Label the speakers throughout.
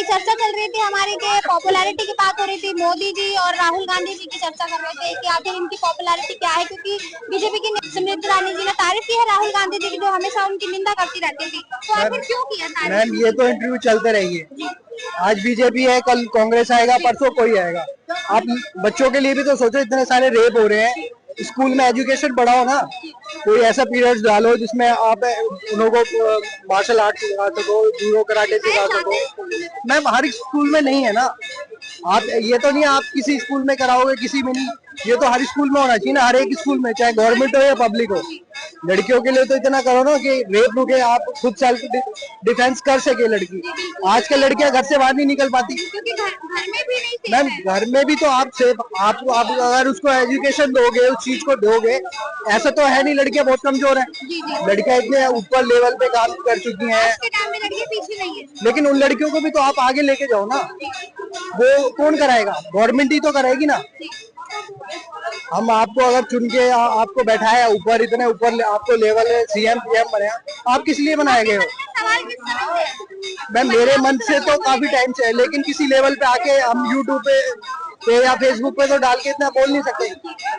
Speaker 1: अभी चर्चा चल रही थी हमारी के पॉपुलैरिटी की बात हो रही थी, मोदी जी और राहुल गांधी जी की चर्चा कर रहे थे कि आखिर इनकी पॉपुलैरिटी क्या है, क्योंकि बीजेपी की स्मृति ईरानी जी ने तारीफ की है राहुल गांधी जी की, जो हमेशा उनकी निंदा करती रहती थी, तो आखिर क्यों किया तारीफ?
Speaker 2: मैम ये तो इंटरव्यू चलते रहेंगे, आज बीजेपी है, कल कांग्रेस आएगा, परसों कोई आएगा। आप बच्चों के लिए भी तो सोचो, इतने सारे रेप हो रहे हैं, स्कूल में एजुकेशन बढ़ाओ ना, कोई ऐसा पीरियड्स डालो जिसमें आप उन लोगों को मार्शल आर्ट सिखा सको, जूडो कराटे सिखा सको। मैम हर स्कूल में नहीं है ना, आप ये तो नहीं आप किसी स्कूल में कराओगे किसी में नहीं, ये तो हर स्कूल में होना चाहिए ना, हर एक स्कूल में, चाहे गवर्नमेंट हो या पब्लिक हो। लड़कियों के लिए तो इतना करो ना कि रेप रुके, आप खुद सेल्फ डिफेंस कर सके लड़की। आजकल लड़कियां घर से बाहर नहीं निकल पाती,
Speaker 1: क्योंकि घर में भी नहीं सेफ
Speaker 2: मैम
Speaker 1: है।
Speaker 2: घर में भी तो आप सेफ, आप अगर उसको एजुकेशन दोगे, उस चीज को दोगे, ऐसा तो है नहीं लड़कियां बहुत कमजोर हैं, लड़कियां इतने ऊपर लेवल पे काम कर चुकी हैं,
Speaker 1: आज के टाइम में लड़कियां पीछे नहीं है।
Speaker 2: लेकिन उन लड़कियों को भी तो आप आगे लेके जाओ ना, वो कौन कराएगा, गवर्नमेंट ही तो कराएगी ना। हम आपको अगर चुन के आपको बैठाया ऊपर, इतने ऊपर आपको लेवल है, सीएम पीएम बनाया, आप किस लिए बनाए गए हो?
Speaker 1: सवाल किस समय से?
Speaker 2: मैम मेरे मन से तो काफी टाइम से है, लेकिन किसी लेवल पे आके हम यूट्यूब पे या फेसबुक पे तो डाल के इतना बोल नहीं सकते।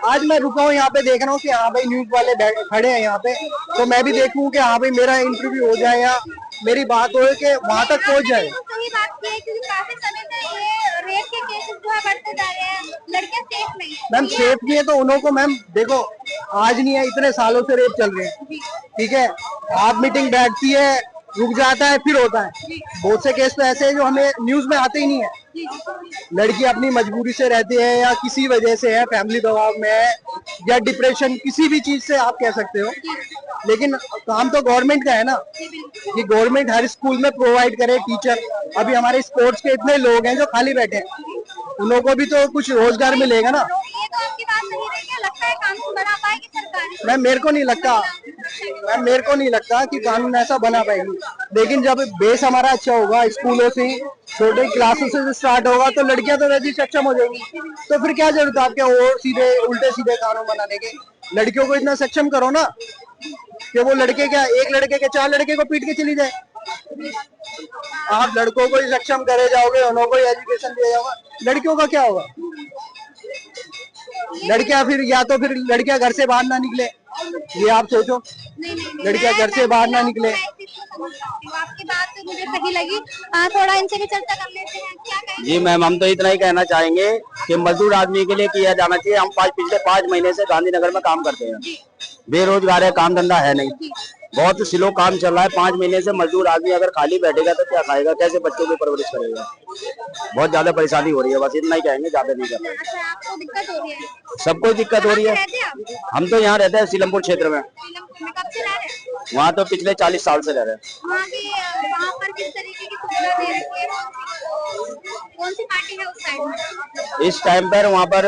Speaker 2: आज मैं रुका हूँ यहाँ पे, देख रहा हूँ कि हाँ भाई न्यूज वाले खड़े हैं यहाँ पे, तो मैं भी देखूँ कि हाँ भाई मेरा इंटरव्यू हो जाए या मेरी बात हो कि वहाँ तक पहुँच जाए।
Speaker 1: सही बात की है, क्योंकि काफी समय से ये रेप के केसेस जो है बढ़ते जा रहे हैं, लड़कियां सेफ नहीं है।
Speaker 2: मैम सेफ नहीं है तो उन्हों को, मैम देखो आज नहीं है, इतने सालों से रेप चल रहे हैं, ठीक है, आप मीटिंग बैठती है, रुक जाता है, फिर होता है। बहुत से केस तो ऐसे हैं जो हमें न्यूज में आते ही नहीं है, लड़की अपनी मजबूरी से रहती है या किसी वजह से है, फैमिली दबाव में है या डिप्रेशन, किसी भी चीज से आप कह सकते हो, लेकिन काम तो गवर्नमेंट का है ना कि गवर्नमेंट हर स्कूल में प्रोवाइड करे टीचर। अभी हमारे स्पोर्ट्स के इतने लोग हैं जो खाली बैठे हैं, उन लोगों को भी तो कुछ रोजगार मिलेगा ना।
Speaker 1: ये तो आपकी बात सही है, क्या लगता है कानून बना पाएगी सरकार?
Speaker 2: मैम मेरे को नहीं लगता, मैम मेरे को नहीं लगता कि कानून ऐसा बना पाएगी, लेकिन जब बेस हमारा अच्छा होगा, स्कूलों से छोटे क्लासों से स्टार्ट होगा, तो लड़कियां तो वैसे ही सक्षम हो जाएंगी, तो फिर क्या जरूरत है आपके और सीधे उल्टे सीधे कानून बनाने के। लड़कियों को इतना सक्षम करो ना कि वो लड़के क्या, एक लड़के के 4 लड़के को पीट के चली जाए। आप लड़कों को ही सक्षम करे जाओगे, उन्हों को ही एजुकेशन दिया जाएगा, लड़कियों का क्या होगा? लड़कियां फिर या तो फिर लड़कियां घर से बाहर ना निकले, ये आप सोचो, लड़कियां घर से बाहर ना निकले।
Speaker 1: आपकी बात मुझे सही लगी, थोड़ा इनसे भी चर्चा कर लेते हैं, क्या कहेंगे?
Speaker 3: जी मैम, हम तो इतना ही कहना चाहेंगे कि मजदूर आदमी के लिए किया जाना चाहिए। हम पिछले 5 महीने से गांधीनगर में काम करते हैं, बेरोजगार है, काम धंधा है नहीं, बहुत स्लो काम चल रहा है। 5 महीने से मजदूर आदमी अगर खाली बैठेगा तो क्या खाएगा, कैसे बच्चों की परवरिश करेगा, बहुत ज्यादा परेशानी हो रही है, बस इतना ही कहेंगे, ज्यादा नहीं करना है।
Speaker 1: अच्छा, आपको दिक्कत हो रही है?
Speaker 3: सबको दिक्कत हो रही है। हम तो यहाँ रहते हैं सीलमपुर क्षेत्र में।
Speaker 1: कब से रह रहे हैं?
Speaker 3: वहाँ तो पिछले 40 साल से रह रहे हैं।
Speaker 1: वहाँ पर किस तरीके की सुविधा दे रखी है? कौन सी पार्टी है उस साइड में?
Speaker 3: इस टाइम पर वहाँ पर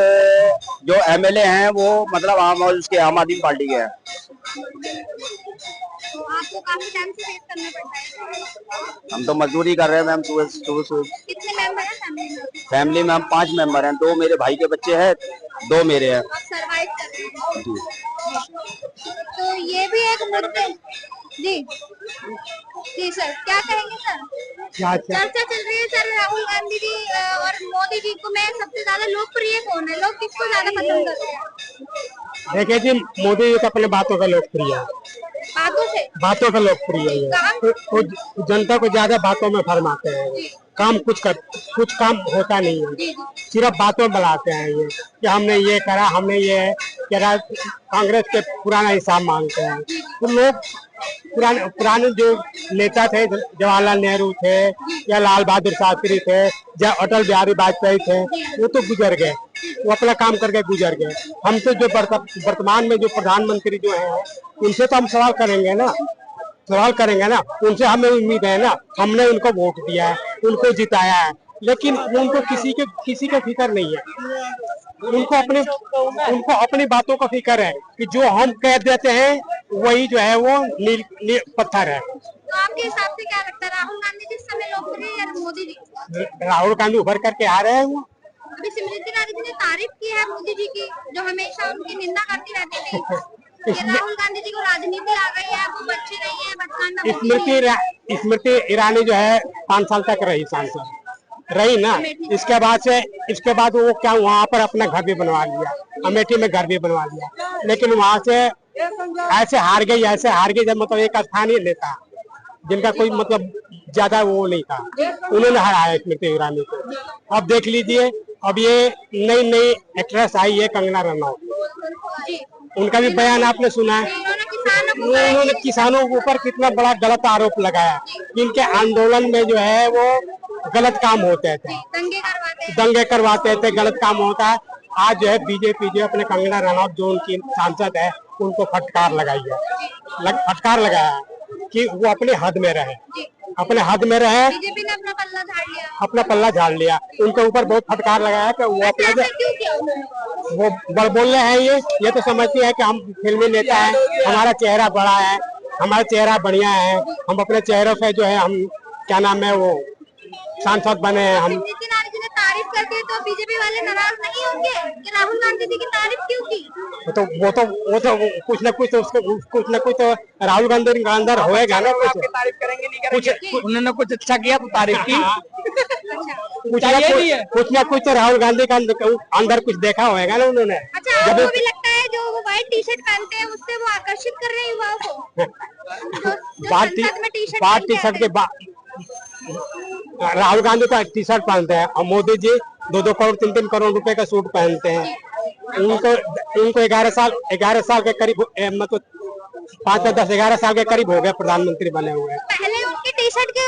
Speaker 3: जो एमएलए हैं वो मतलब आम आदमी पार्टी के हैं।
Speaker 1: तो आपको काफी टाइम से वेट करना पड़ता है।
Speaker 3: हम तो मजदूरी कर रहे हैं मैम, सुबह सुबह।
Speaker 1: कितने मेंबर हैं फैमिली में?
Speaker 3: फैमिली में हम 5 मेंबर हैं, 2 मेरे भाई के बच्चे हैं, 2 मेरे हैं।
Speaker 1: आप सरवाइव कर रहे हैं। तो ये भी एक मुद्दे। जी जी सर, क्या कहेंगे सर? चर्चा चल रही है सर, राहुल गांधी जी और मोदी जी को में सबसे ज्यादा लोकप्रिय कौन है, लोग किसको ज्यादा पसंद करते हैं?
Speaker 2: देखिए जी, मोदी जी तो अपने बातों का लोकप्रिय है, बातों का लोकप्रिय है, तो जनता को ज्यादा बातों में फरमाते हैं, काम कुछ काम होता नहीं है, सिर्फ बातों बुलाते हैं ये कि हमने ये करा, हमने ये करा। कांग्रेस के पुराना हिसाब मांगते हैं तो लोग, पुराने जो नेता थे, जवाहरलाल नेहरू थे या लाल बहादुर शास्त्री थे या अटल बिहारी वाजपेयी थे, वो तो गुजर गए, वो अपना काम करके गुजर गए। हम तो जो वर्तमान में जो प्रधानमंत्री जो है, उनसे तो हम सवाल करेंगे ना, उनसे हमें उम्मीद है ना, हमने उनको वोट दिया है, उनको जिताया है, लेकिन उनको किसी के फिक्र नहीं है, उनको अपनी बातों का फिक्र है कि जो हम कह देते हैं वही जो है वो नील पत्थर है।
Speaker 1: तो आपके हिसाब से क्या लगता है, राहुल गांधी जी इस समय लोकप्रिय या मोदी जी?
Speaker 2: राहुल गांधी उभर करके आ रहे हैं। वो
Speaker 1: अभी स्मृति ईरानी जी ने तारीफ की है मोदी जी की, जो हमेशा उनकी निंदा करती रहती थी कि राहुल गांधी जी को राजनीति आ गई है, वो बच्चे नहीं है, बचकाना।
Speaker 2: स्मृति ईरानी जो है 5 साल तक रही सांसद, रही ना, इसके बाद वो क्या वहाँ पर अपना घर भी बनवा लिया, अमेठी में घर भी बनवा लिया, लेकिन वहाँ से ऐसे हार गई जब मतलब एक स्थान ही लेता जिनका कोई मतलब ज्यादा वो नहीं था, उन्होंने हराया स्मृति ईरानी को। अब देख लीजिए, अब ये नई एक्ट्रेस आई है कंगना रनौत, उनका भी बयान आपने सुना है। उन्होंने किसानों के ऊपर कितना बड़ा गलत आरोप लगाया कि इनके आंदोलन में जो है वो गलत काम होते थे, दंगे करवाते थे, गलत काम होता है। आज जो है बीजेपी जो अपने कंगना रनौत जो उनकी सांसद है उनको फटकार लगाई है, फटकार लगाया कि वो अपने हद में रहे, बीजेपी ने अपना पल्ला झाड़ लिया, उनके ऊपर बहुत फटकार लगाया कि वो अपना वो बोल रहे हैं ये तो समझती है कि हम फिल्मी नेता हैं, हमारा चेहरा बड़ा है, हमारा चेहरा बढ़िया है, हम अपने चेहरों से जो है हम क्या नाम है वो सांसद बने हैं हम। तारीफ करते तो बीजेपी वाले नाराज नहीं होंगे कि राहुल गांधी जी की तारीफ क्यों की? वो तो कुछ न कुछ तो राहुल गांधी के अंदर होएगा ना, कुछ तारीफ करेंगे नहीं करेंगे, उन्होंने कुछ अच्छा किया तो तारीफ की। कुछ न कुछ तो राहुल गांधी का अंदर कुछ देखा होएगा ना उन्होंने।
Speaker 1: अच्छा, आपको भी लगता है जो वो व्हाइट टी शर्ट पहनते हैं उससे वो आकर्षित कर रहे हैं युवाओं को? व्हाइट टी शर्ट के
Speaker 2: राहुल गांधी का टी शर्ट पहनते हैं और मोदी जी 2-2 करोड़ 3-3 करोड़ रुपए का सूट पहनते हैं। उनको 11 साल के करीब मतलब 5-10-11 साल के करीब हो गए प्रधानमंत्री बने हुए।
Speaker 1: पहले उनकी टी शर्ट की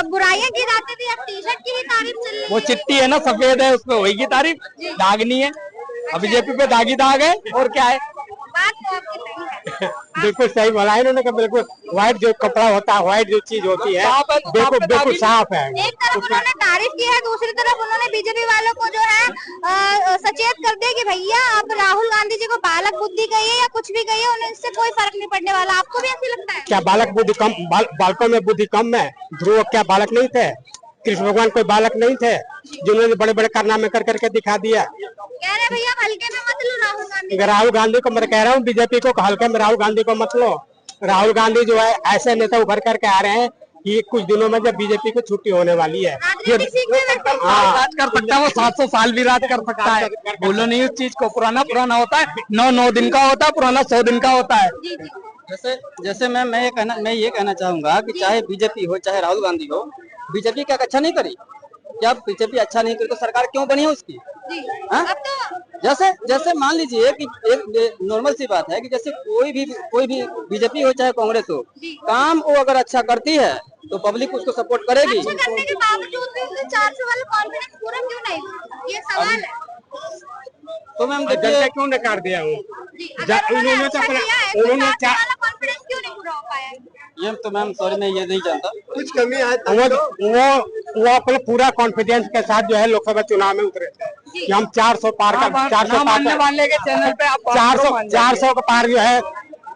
Speaker 1: बुराइयां की जाती थी, अब टी शर्ट की ही तारीफ चल रही है।
Speaker 2: वो चिट्टी है ना, सफेद है, उसमें होगी तारीफ, दाग नहीं है। अब बीजेपी पे दागी दाग है और क्या है।
Speaker 1: बात तो आपकी सही है।
Speaker 2: बिल्कुल सही बोला इन्होंने कि बिल्कुल व्हाइट जो कपड़ा होता है, व्हाइट जो चीज होती है बिल्कुल साफ है।
Speaker 1: एक तरफ उन्होंने तारीफ की है, दूसरी तरफ उन्होंने बीजेपी वालों को जो है सचेत कर दिया कि भैया अब राहुल गांधी जी को बालक बुद्धि कहिए या कुछ भी कहिए, उन्हें इससे कोई फर्क नहीं पड़ने वाला। आपको भी ऐसी लगता है
Speaker 2: क्या? बालक बुद्धि कम, बालकों में बुद्धि कम है? ध्रुव क्या बालक नहीं थे? कृष्ण भगवान कोई बालक नहीं थे जिन्होंने बड़े बड़े कारनामे कर करके दिखा दिया?
Speaker 1: कह रहे भैया हल्के में मत लो
Speaker 2: राहुल गांधी को। मैं कह रहा हूँ बीजेपी को हल्के में राहुल गांधी को मत लो। राहुल गांधी जो है ऐसे नेता उभर करके आ रहे हैं कि कुछ दिनों में जब बीजेपी को छुट्टी होने वाली है, राज कर सकता है वो 700 साल भी राज कर सकता है। बोलो नहीं उस चीज को, पुराना होता है, 9 दिन का होता है, पुराना 100 दिन का होता है।
Speaker 3: जैसे मैं ये कहना चाहूंगा कि चाहे बीजेपी हो चाहे राहुल गांधी हो, बीजेपी क्या अच्छा नहीं करी? क्या बीजेपी अच्छा नहीं करी तो सरकार क्यों बनी है उसकी? जैसे मान लीजिए कि एक नॉर्मल सी बात है कि जैसे कोई भी बीजेपी हो चाहे कांग्रेस हो, काम वो अगर अच्छा करती है तो पब्लिक उसको सपोर्ट करेगी।
Speaker 1: अच्छा करने के बावजूद भी उसे 400 वाला कॉन्फिडेंस पूरा क्यों नहीं? ये सवाल है।
Speaker 2: तो मैम देखिए क्यों नकार दिया हूँ? उन्होंने
Speaker 1: कॉन्फिडेंस क्यों नहीं पूरा हो पाया?
Speaker 3: ये तो मैम सॉरी मैं ये नहीं जानता,
Speaker 2: कुछ कमी है। वो अपने पूरा कॉन्फिडेंस के साथ जो है लोकसभा चुनाव में उतरे थे कि हम 400 पार का 400 वाले के चैनल पे 400 का पार जो है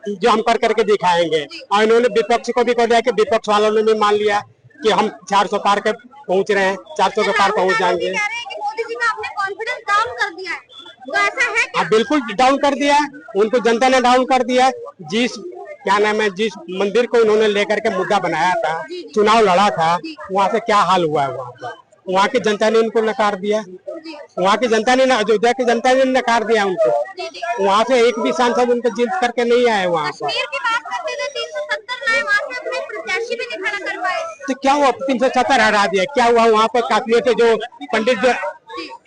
Speaker 2: जो हम कर करके दिखाएंगे। और इन्होंने विपक्ष को भी कर दिया कि विपक्ष वालों ने भी मान लिया कि हम 400 पार के पहुंच रहे हैं, 400 के पार पहुंच जाएंगे।
Speaker 1: मोदी जी ने अपने कॉन्फिडेंस डाउन कर दिया है, तो ऐसा है क्या?
Speaker 2: बिल्कुल डाउन कर दिया है, उनको जनता ने डाउन कर दिया है। जिस मंदिर को इन्होंने लेकर के मुद्दा बनाया था, चुनाव लड़ा था, वहाँ से क्या हाल हुआ है? वहाँ की जनता ने इनको नकार दिया, वहाँ की जनता ने, अयोध्या की जनता ने नकार दिया उनको। वहाँ से एक भी सांसद उनको जीत करके नहीं आए वहाँ पर। तो क्या हुआ? 370 हरा दिया, क्या हुआ? वहाँ पर कश्मीर से जो पंडित जो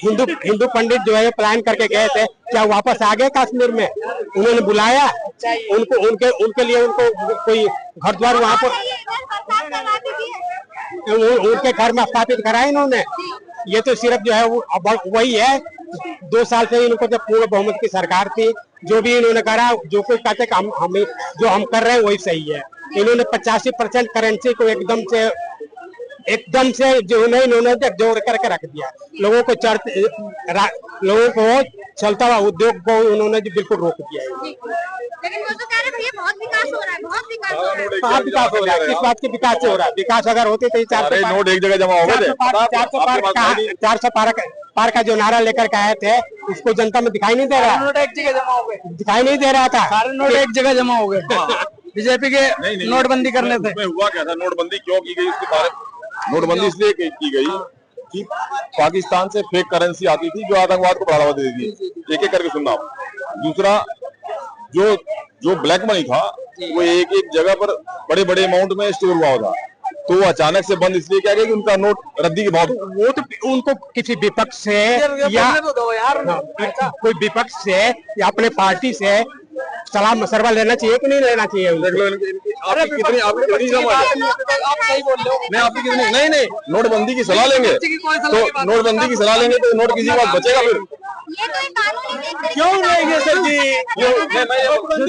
Speaker 2: हिंदू पंडित जो है पलायन करके गए थे, क्या वापस आ गए कश्मीर में? उन्होंने बुलाया उनके लिए उनको कोई घर द्वार वहाँ पर उनके घर में स्थापित करा इन्होंने। ये तो सिर्फ जो है वही है, 2 साल से इनको जब पूर्ण बहुमत की सरकार थी, जो भी इन्होंने करा, जो कुछ कहते जो हम कर रहे हैं वही सही है। इन्होंने 85% करेंसी को एकदम से जो है इन्होंने जोड़ करके रख दिया। लोगों को चलता हुआ उद्योग को उन्होंने बिल्कुल रोक दिया है।
Speaker 1: लेकिन वो तो कह रहे भैया बहुत विकास हो रहा है, बहुत विकास हो रहा है।
Speaker 2: विकास हो रहा है? किस बात के विकास से हो रहा है? विकास अगर होते तो 400
Speaker 4: नोट एक जगह जमा हो गए थे।
Speaker 2: 400 पार का जो नारा लेकर के आए थे उसको जनता में दिखाई नहीं दे रहा।
Speaker 3: नोट एक जगह जमा हो गए,
Speaker 2: दिखाई नहीं दे रहा था।
Speaker 3: सारे नोट एक जगह जमा हो गए बीजेपी के नोटबंदी करने से।
Speaker 4: हुआ क्या था? नोटबंदी क्यों की गई? उसके बारे नोटबंदी इसलिए की गई कि पाकिस्तान से फेक करेंसी आती थी जो आतंकवाद को बढ़ावा देती थी। एक एक करके सुनना। दूसरा, जो ब्लैक मनी था वो एक एक जगह पर बड़े बड़े अमाउंट में स्टोर हुआ था, तो वो अचानक से बंद इसलिए किया गया कि उनका नोट रद्दी के बहुत,
Speaker 2: वो तो उनको किसी विपक्ष से या कोई विपक्ष से या अपने पार्टी से सलाह मशवरा लेना चाहिए कि नहीं लेना चाहिए?
Speaker 4: आपकी कितनी मैं आपकी कितनी नहीं नोटबंदी की सलाह लेंगे तो नोटबंदी की सलाह लेंगे तो नोट किसी बात बचेगा फिर?
Speaker 1: ये तो एक कानून है।
Speaker 2: क्यों लेंगे सर जी?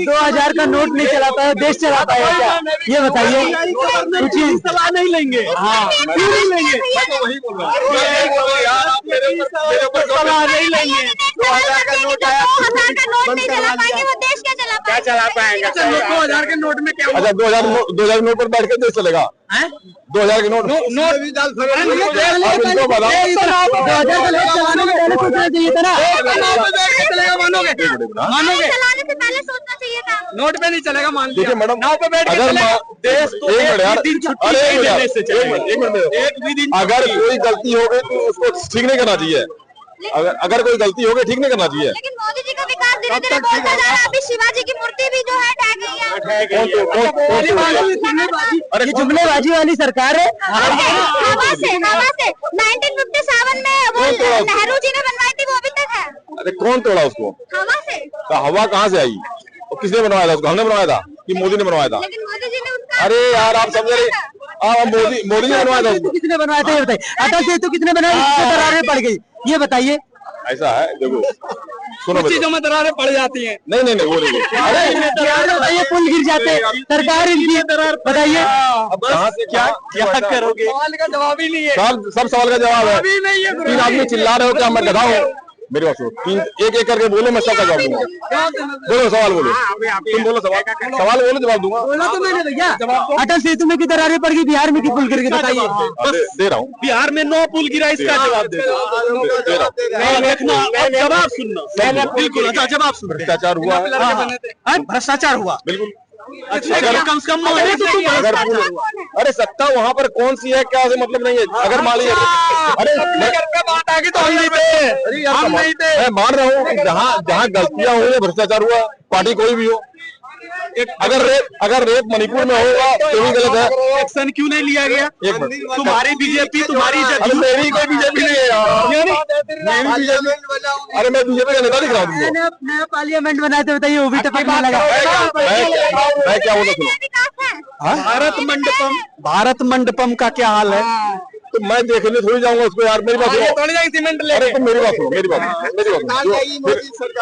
Speaker 2: 2000 का नोट नहीं चला पाया, देश चला पाया क्या? ये बताइए। कुछ सलाह नहीं लेंगे। हाँ, क्यों नहीं लेंगे?
Speaker 4: मैं तो वही बोल रहा हूँ यार, आप मेरे ऊपर
Speaker 2: सलाह नहीं लेंगे।
Speaker 1: 2000 का नोट आया, 2000 का नोट नहीं चला पाएंगे, वो देश क्या चला पाएंगे?
Speaker 2: क्या चला पाएंगे? 2000 के नोट में क्या?
Speaker 4: अच्छा, 2000 नोट पर बैठ के देश चलेगा? 2000 के नोट
Speaker 2: भी डाल मानोगे?
Speaker 1: चलाने से पहले सोचना चाहिए था।
Speaker 2: नोट पे नहीं चलेगा, मान लीजिए
Speaker 4: मैडम।
Speaker 2: नाव पे बैठ के देश तो एक दिन छुट्टी देने से चलेगा।
Speaker 4: अगर कोई गलती हो गई तो उसको ठीक नहीं करना चाहिए। अगर कोई गलती हो गई ठीक नहीं करना चाहिए।
Speaker 1: लेकिन मोदी जी का विकास धीरे धीरे बढ़ता जा रहा है। अभी शिवाजी की मूर्ति भी जो है ढह गई है।
Speaker 2: अरे जुमलेबाजी वाली सरकार है।
Speaker 1: हवा से 1957 में वो नेहरू जी ने बनवाई थी, वो अभी तक है।
Speaker 4: अरे कौन तोड़ा उसको?
Speaker 1: हवा से।
Speaker 4: तो हवा कहाँ से आई? और किसने बनवाया था उसको? हमने बनवाया था कि मोदी ने बनवाया था?
Speaker 1: लेकिन मोदी जी ने उसका,
Speaker 4: अरे यार आप समझ रहे, मोदी ने बनवाया था उसको।
Speaker 2: किसने बनवाया था ये बताइए। अटल सेतु किसने बनाया? दरारें पड़ गई, ये बताइए।
Speaker 4: ऐसा है, देखो सुनो,
Speaker 2: चीजों में दरारें पड़ जाती हैं।
Speaker 4: नहीं वो नहीं।
Speaker 2: अरे पुल गिर जाते, सरकार इनकी दरार बताइए।
Speaker 4: अब कहाँ से क्या
Speaker 2: करोगे? सवाल का जवाब ही नहीं है।
Speaker 4: सब सवाल का जवाब है।
Speaker 2: अभी नहीं है।
Speaker 4: 3 आदमी चिल्ला रहे हो क्या? मैं गधा हूँ? मेरी बात सुनो, एक एक करके बोलो, मैं सबका जवाब दूंगा। बोलो सवाल बोलो, तुम बोलो सवाल बोलो, जवाब दूंगा।
Speaker 2: बोला तो मैंने भैया। अटल सेतु में की दरारें पड़ गई, बिहार में की पुल गिर गई, बताइए।
Speaker 4: दे रहा हूँ।
Speaker 2: बिहार में 9 पुल गिरा, इसका जवाब दे जवाब सुनना। बिल्कुल, अच्छा जवाब सुन।
Speaker 4: भ्रष्टाचार हुआ है।
Speaker 2: भ्रष्टाचार हुआ,
Speaker 4: बिल्कुल।
Speaker 2: अगर कम से कम
Speaker 4: अरे सत्ता वहाँ पर कौन सी है, क्या से मतलब नहीं है। अगर मान लीजिए, अरे
Speaker 2: बात आ गई तो हम नहीं थे।
Speaker 4: मैं मान रहा हूँ जहाँ गलतियाँ हुई, भ्रष्टाचार हुआ, पार्टी कोई भी हो। अगर रेप मणिपुर में होगा तो भी गलत है।
Speaker 2: एक्शन क्यों नहीं लिया गया? तुम्हारी बीजेपी, तुम्हारी
Speaker 4: मेरी कोई बीजेपी नहीं है यार। अरे मैं बीजेपी का नेता दिख रहा हूँ।
Speaker 2: नया पार्लियामेंट बनाए थे, बताइए वो भी टपकने लगा।
Speaker 4: मैं क्या बोल रहा हूँ?
Speaker 2: भारत मंडपम का क्या हाल है?
Speaker 4: तो मैं देखने थोड़ी जाऊंगा उसको यार। मेरी बात सुनो।
Speaker 2: सीमेंट
Speaker 4: अरे तुम मेरी बात सुनो।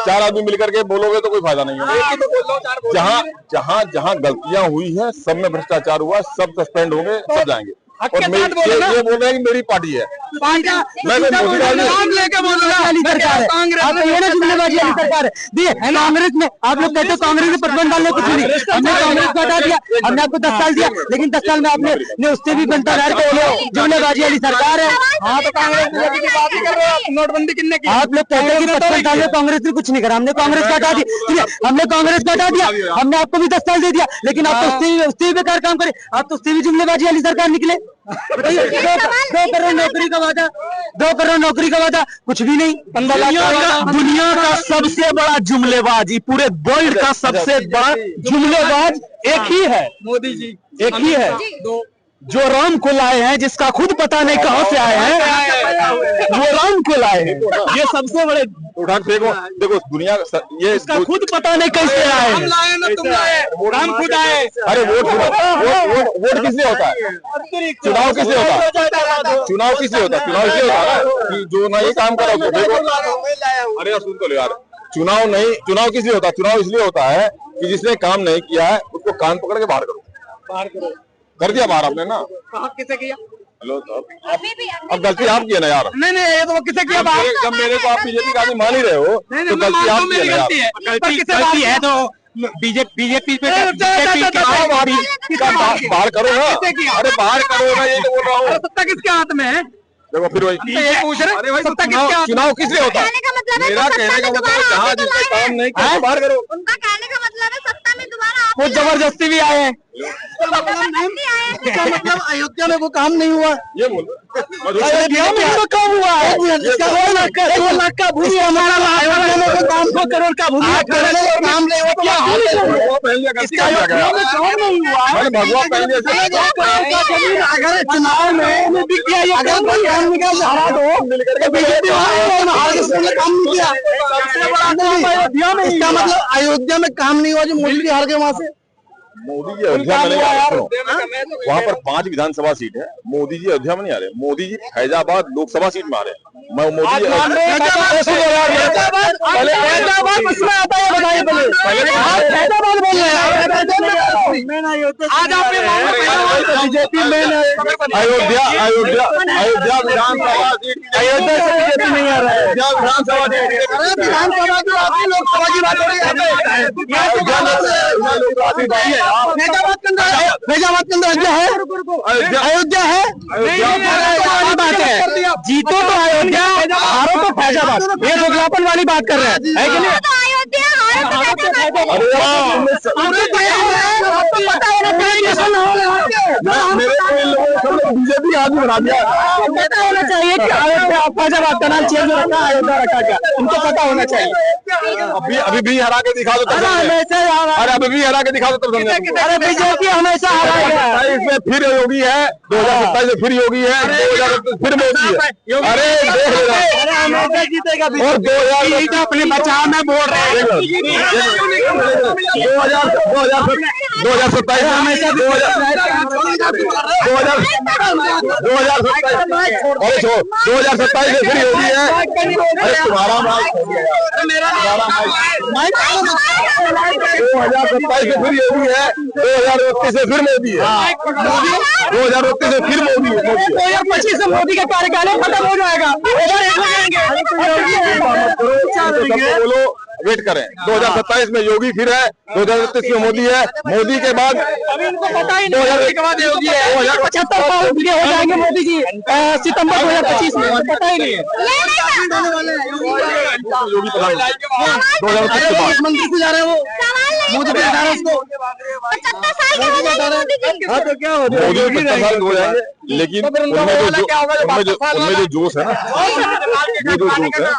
Speaker 4: 4 आदमी मिलकर के बोलोगे तो कोई फायदा नहीं है। जहाँ गलतियां हुई है सब में भ्रष्टाचार हुआ, सब सस्पेंड होंगे, सब जाएंगे। और ये बोल रहे हैं कि मेरी पार्टी है। मैं
Speaker 2: नाम लेके बोल रहा हूँ, जुमलेबाजी वाली सरकार है। कांग्रेस में आप लोग कहते हो कांग्रेस ने प्रतिबंध डालने कुछ नहीं, हमने कांग्रेस को हटा दिया, हमने आपको 10 साल दिया, लेकिन 10 साल में आपने उससे भी बनता जुमलेबाजी वाली सरकार है। हाँ तो कांग्रेस नोटबंदी कितने की? आप लोग कहते हैं कि 55 साल में कांग्रेस ने कुछ नहीं करा, हमने कांग्रेस को हटा दिया। हमने कांग्रेस को हटा दिया, हमने आपको भी 10 साल दे दिया, लेकिन आप तो उससे भी बेकार काम करे, आप तो उससे भी जुमलेबाजी वाली सरकार निकले। बताइए, 2 करोड़ नौकरी का वादा, 2 करोड़ नौकरी का वादा, कुछ भी नहीं। 15 लाख। दुनिया का सबसे बड़ा जुमलेबाज, पूरे वर्ल्ड का सबसे बड़ा जुमलेबाज एक ही है, मोदी जी। एक ही है जो राम को लाए हैं, जिसका खुद पता नहीं कहां से आए हैं, वो राम को लाए हैं। ये सबसे बड़े
Speaker 4: उठा फेंको। देखो दुनिया ये
Speaker 2: इसका खुद पता नहीं कैसे आए हैं। राम खुद आए।
Speaker 4: अरे वोट किसलिए होता है? चुनाव किसलिए होता है? चुनाव किसलिए होता है? चुनाव इसलिए होता है कि जो ना ये काम करा उसको देखो। अरे सुन तो लो यार, चुनाव किसलिए होता है? चुनाव इसलिए होता है कि जिसने काम नहीं किया है उसको कान पकड़ के बाहर करो। कर दिया बाहर आपने ना?
Speaker 2: किसे किया?
Speaker 4: हेलो, अब गलती आप की है ना यार।
Speaker 2: नहीं ये तो किसे किया?
Speaker 4: जब मेरे को आप बीजेपी का आदमी मान ही रहे हो तो गलती आप की है ना यार।
Speaker 2: गलती है तो बीजेपी पे
Speaker 4: बाहर करो ना। अरे बाहर करो ना, ये तो बोल रहा हूँ।
Speaker 2: सत्ता किसके हाथ में है?
Speaker 4: देखो फिर वही
Speaker 2: पूछ रहे। अरे भाई
Speaker 4: चुनाव किसलिए होता है? मेरा कहने का मतलब है जहाँ जिसने काम नहीं किया बाहर करो।
Speaker 1: उनका कहने का मतलब है सत्ता में दोबारा
Speaker 2: वो जबरदस्ती भी आए हैं।
Speaker 1: नहीं आए
Speaker 5: इसका मतलब अयोध्या में वो काम नहीं हुआ,
Speaker 4: ये बोल
Speaker 5: अयोध्या में वो काम हुआ है। 2 लाख का भूमि हमारा अयोध्या में वो काम 2 करोड़ का भूमि काम नहीं हुआ, क्या
Speaker 4: भगवा पहले
Speaker 5: अगर चुनाव में हरा दो बीजेपी काम नहीं किया, इसका मतलब अयोध्या में काम नहीं हुआ जो मोदी जी हार गए वहां से।
Speaker 4: मोदी जी अयोध्या में नहीं आ रहे, वहाँ पर 5 विधानसभा सीट है। मोदी जी अयोध्या में नहीं आ रहे, मोदी जी फैजाबाद लोकसभा सीट में आ रहे हैं। मैं मोदी जी
Speaker 5: फैजाबाद उसमें आता है, बताइए पहले फैजाबाद बोल रहे हैं आज आपने बीजेपी में
Speaker 4: अयोध्या विधानसभा सीट,
Speaker 5: अयोध्या से बीजेपी नहीं आ रहा है,
Speaker 4: अयोध्या विधानसभा सीट,
Speaker 5: विधानसभा की बात नहीं, लोकसभा की बात हो रही है। फैजाबाद के अंदर अयोध्या है, अयोध्या है, बात है। जीतो तो अयोध्या, हारो तो फैजाबाद, ये दोगलापन वाली बात कर रहे हैं, है कि नहीं?
Speaker 4: बीजेपी आदमी बना दिया।
Speaker 5: पता होना चाहिए कि अयोध्या फैजाबाद का नाम चेंज रखा, अयोध्या रखा क्या, उनको पता होना चाहिए।
Speaker 4: अभी भी हरा के दिखा दो, अरे अभी भी हरा के दिखा दो तब समझेंगे।
Speaker 5: अरे बीजेपी हमेशा हराएगा।
Speaker 4: 2027 में फिर योगी है, 2027 में फिर योगी है, 2029 फिर मोदी है। अरे देख लेना,
Speaker 5: हमेशा जीतेगा
Speaker 4: और 2000
Speaker 5: अपने बचाव में बोल रहे हैं।
Speaker 4: 2027 में हमेशा 2027 में फिर योगी है। अरे तुम्हारा माल 2027 में फिर योगी है, 2029 से फिर मोदी है, 2029 से फिर मोदी है।
Speaker 5: 2025 से मोदी का कार्यकाल खत्म हो जाएगा,
Speaker 4: बोलो वेट करें। 2027 में योगी फिर है, 2029 में मोदी है, मोदी के बाद
Speaker 5: अभी इनको पता ही नहीं, मोदी के बाद योगी है। 75 साल पूरे हो जाएंगे मोदी जी सितंबर 2025 में, पता ही नहीं है।
Speaker 4: योगी प्रधानमंत्री 2029 के बाद
Speaker 5: मंत्री से जा रहे हैं वो मोदी को बता रहे हैं उसको।
Speaker 1: 75 साल के हो जाएंगे मोदी जी।
Speaker 5: हाँ तो क्या हो
Speaker 4: मोदी 75 साल हो जाएंगे, लेकिन उनमें जो जोश है ना, ये जो जोश है,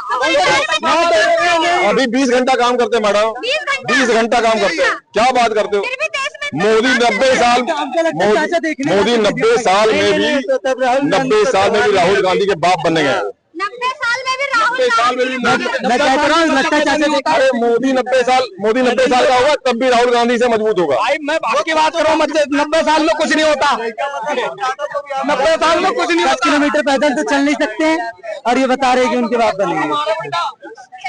Speaker 4: अभी 20 घंटा काम करते हैं मैडम, 20 घंटा काम करते हैं। क्या बात करते हो? मोदी 90 साल में भी राहुल गांधी के बाप बनने गए।
Speaker 1: 90 साल में भी राहुल
Speaker 4: अरे मोदी 90 साल का होगा तब भी राहुल गांधी से मजबूत होगा।
Speaker 5: भाई मैं बाकी बात कर रहा हूँ, 90 साल में कुछ नहीं होता, 90 साल में कुछ नहीं होता। 10 किलोमीटर पैदल तो चल नहीं सकते हैं और ये बता रहे कि उनके बाप बनेंगे।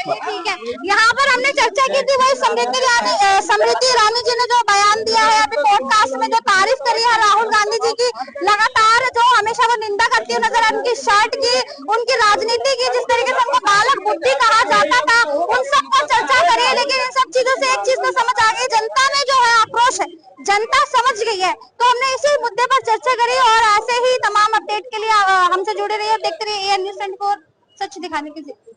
Speaker 1: ठीक है, यहाँ पर हमने चर्चा की थी वही समृद्धि ईरानी जी ने जो बयान दिया है अभी पॉडकास्ट में, जो तारीफ करी है राहुल गांधी जी की, लगातार जो हमेशा वो निंदा करती है नजर, उनकी शर्ट की, उनकी राजनीति की, जिस तरीके से उनको बालक बुद्धि कहा जाता था, उन सब पर चर्चा करी है। लेकिन इन सब चीजों से एक चीज तो समझ आ गई, जनता में जो है आक्रोश है, जनता समझ गई है। तो हमने इसी मुद्दे पर चर्चा करी और ऐसे ही तमाम अपडेट के लिए हमसे जुड़े रहिए, देखते रहिए AN News 24, सच दिखाने की जिंदगी।